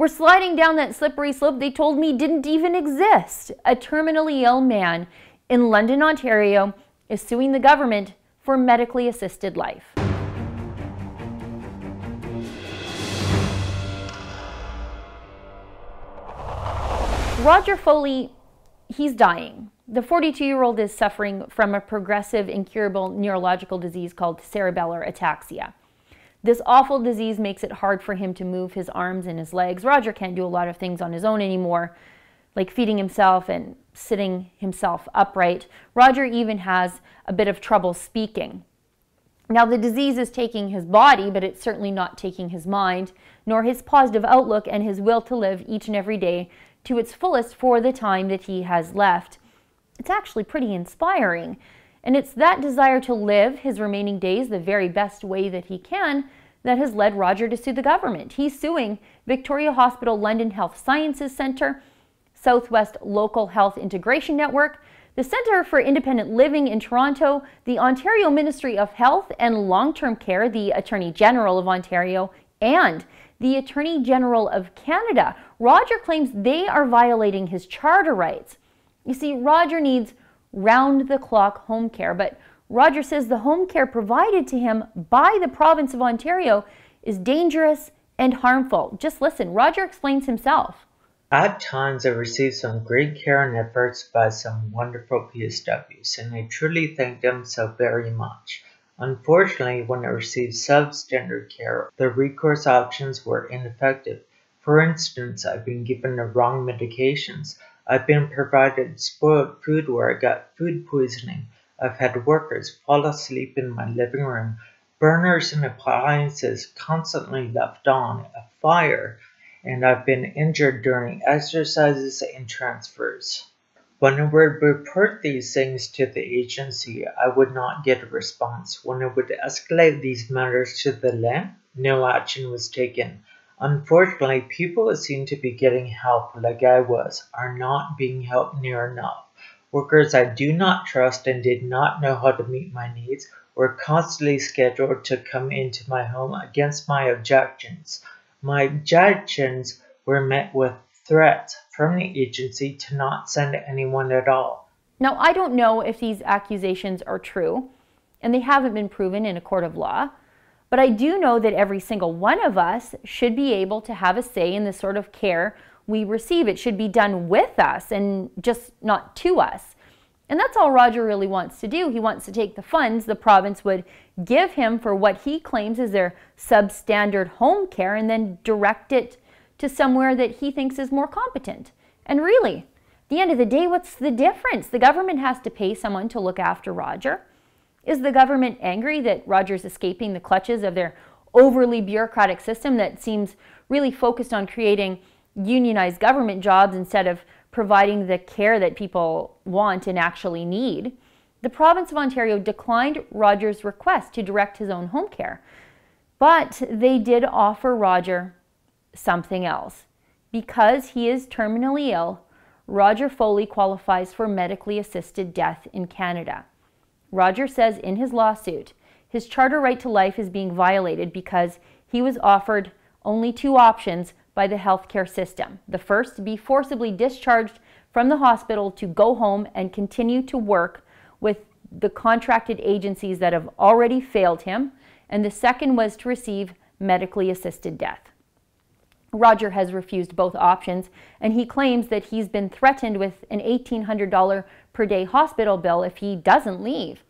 We're sliding down that slippery slope they told me didn't even exist. A terminally ill man in London, Ontario is suing the government for medically assisted life. Roger Foley, he's dying. The 42-year-old is suffering from a progressive, incurable neurological disease called cerebellar ataxia. This awful disease makes it hard for him to move his arms and his legs. Roger can't do a lot of things on his own anymore, like feeding himself and sitting himself upright. Roger even has a bit of trouble speaking. Now, the disease is taking his body, but it's certainly not taking his mind, nor his positive outlook and his will to live each and every day to its fullest for the time that he has left. It's actually pretty inspiring. And it's that desire to live his remaining days the very best way that he can that has led Roger to sue the government. He's suing Victoria Hospital London Health Sciences Centre, Southwest Local Health Integration Network, the Centre for Independent Living in Toronto, the Ontario Ministry of Health and Long-Term Care, the Attorney General of Ontario, and the Attorney General of Canada. Roger claims they are violating his charter rights. You see, Roger needs round-the-clock home care, but Roger says the home care provided to him by the province of Ontario is dangerous and harmful. Just listen, Roger explains himself. At times I receive some great care and efforts by some wonderful PSWs, and I truly thank them so very much. Unfortunately, when I received substandard care, the recourse options were ineffective. For instance, I've been given the wrong medications. I've been provided spoiled food where I got food poisoning. I've had workers fall asleep in my living room, burners and appliances constantly left on, a fire, and I've been injured during exercises and transfers. When I would report these things to the agency, I would not get a response. When I would escalate these matters to the LHIN, no action was taken. Unfortunately, people who seem to be getting help like I was are not being helped near enough. Workers I do not trust and did not know how to meet my needs were constantly scheduled to come into my home against my objections. My objections were met with threats from the agency to not send anyone at all. Now, I don't know if these accusations are true, and they haven't been proven in a court of law, but I do know that every single one of us should be able to have a say in the sort of care we receive. It should be done with us and just not to us. And that's all Roger really wants to do. He wants to take the funds the province would give him for what he claims is their substandard home care and then direct it to somewhere that he thinks is more competent. And really, at the end of the day, what's the difference? The government has to pay someone to look after Roger. Is the government angry that Roger's escaping the clutches of their overly bureaucratic system that seems really focused on creating unionized government jobs instead of providing the care that people want and actually need? The province of Ontario declined Roger's request to direct his own home care, but they did offer Roger something else. Because he is terminally ill, Roger Foley qualifies for medically assisted death in Canada. Roger says in his lawsuit, his charter right to life is being violated because he was offered only two options by the healthcare system. The first, to be forcibly discharged from the hospital to go home and continue to work with the contracted agencies that have already failed him. And the second was to receive medically assisted death. Roger has refused both options, and he claims that he's been threatened with an $1,800 per day hospital bill if he doesn't leave.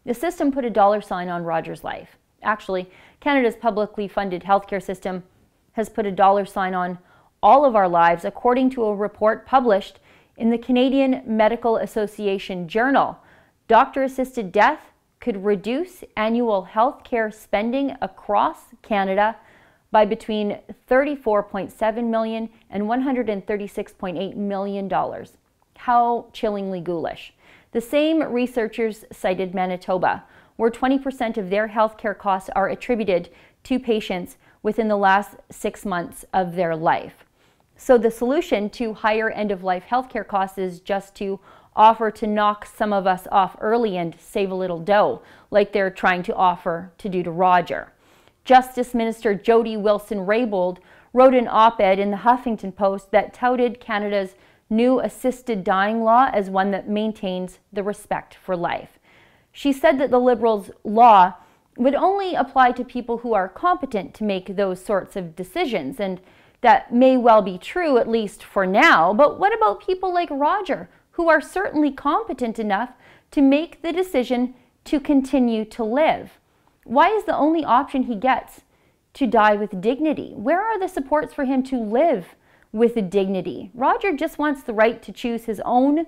The system put a dollar sign on Roger's life. Actually, Canada's publicly funded healthcare system has put a dollar sign on all of our lives, according to a report published in the Canadian Medical Association Journal. Doctor-assisted death could reduce annual healthcare spending across Canada by between $34.7 million and $136.8 million. How chillingly ghoulish. The same researchers cited Manitoba, where 20% of their healthcare costs are attributed to patients within the last 6 months of their life. So the solution to higher end-of-life healthcare costs is just to offer to knock some of us off early and save a little dough, like they're trying to offer to do to Roger. Justice Minister Jody Wilson-Raybould wrote an op-ed in the Huffington Post that touted Canada's new assisted dying law as one that maintains the respect for life. She said that the Liberals' law would only apply to people who are competent to make those sorts of decisions, and that may well be true, at least for now, but what about people like Roger, who are certainly competent enough to make the decision to continue to live? Why is the only option he gets to die with dignity? Where are the supports for him to live with dignity? Roger just wants the right to choose his own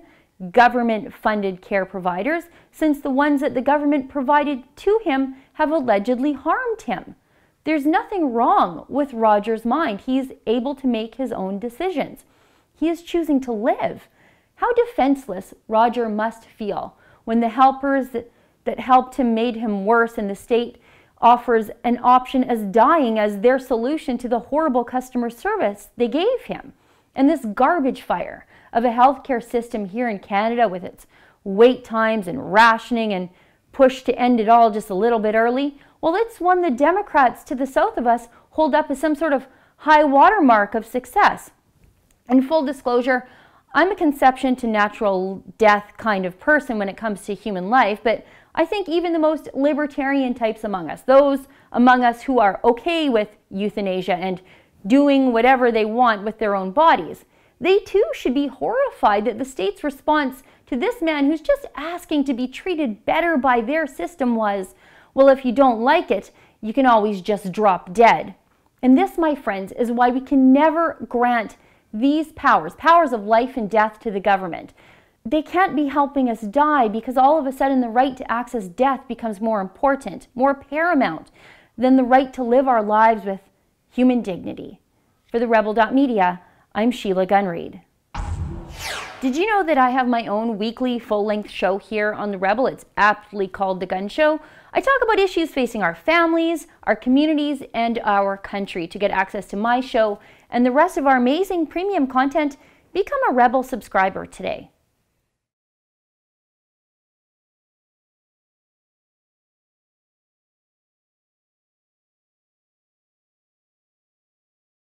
government-funded care providers, since the ones that the government provided to him have allegedly harmed him. There's nothing wrong with Roger's mind. He's able to make his own decisions. He is choosing to live. How defenseless Roger must feel when the helpers that helped him made him worse, and the state offers an option as dying as their solution to the horrible customer service they gave him. And this garbage fire of a healthcare system here in Canada, with its wait times and rationing and push to end it all just a little bit early, well, it's one the Democrats to the south of us hold up as some sort of high watermark of success. In full disclosure, I'm a conception to natural death kind of person when it comes to human life, but I think even the most libertarian types among us, those among us who are okay with euthanasia and doing whatever they want with their own bodies, they too should be horrified that the state's response to this man who's just asking to be treated better by their system was, well, if you don't like it, you can always just drop dead. And this, my friends, is why we can never grant these powers of life and death to the government. They can't be helping us die, because all of a sudden the right to access death becomes more important, more paramount than the right to live our lives with human dignity. For the Rebel.media, I'm Sheila Gunreed. Did you know that I have my own weekly full-length show here on The Rebel? It's aptly called The Gun Show. I talk about issues facing our families, our communities, and our country. To get access to my show and the rest of our amazing premium content, become a Rebel subscriber today.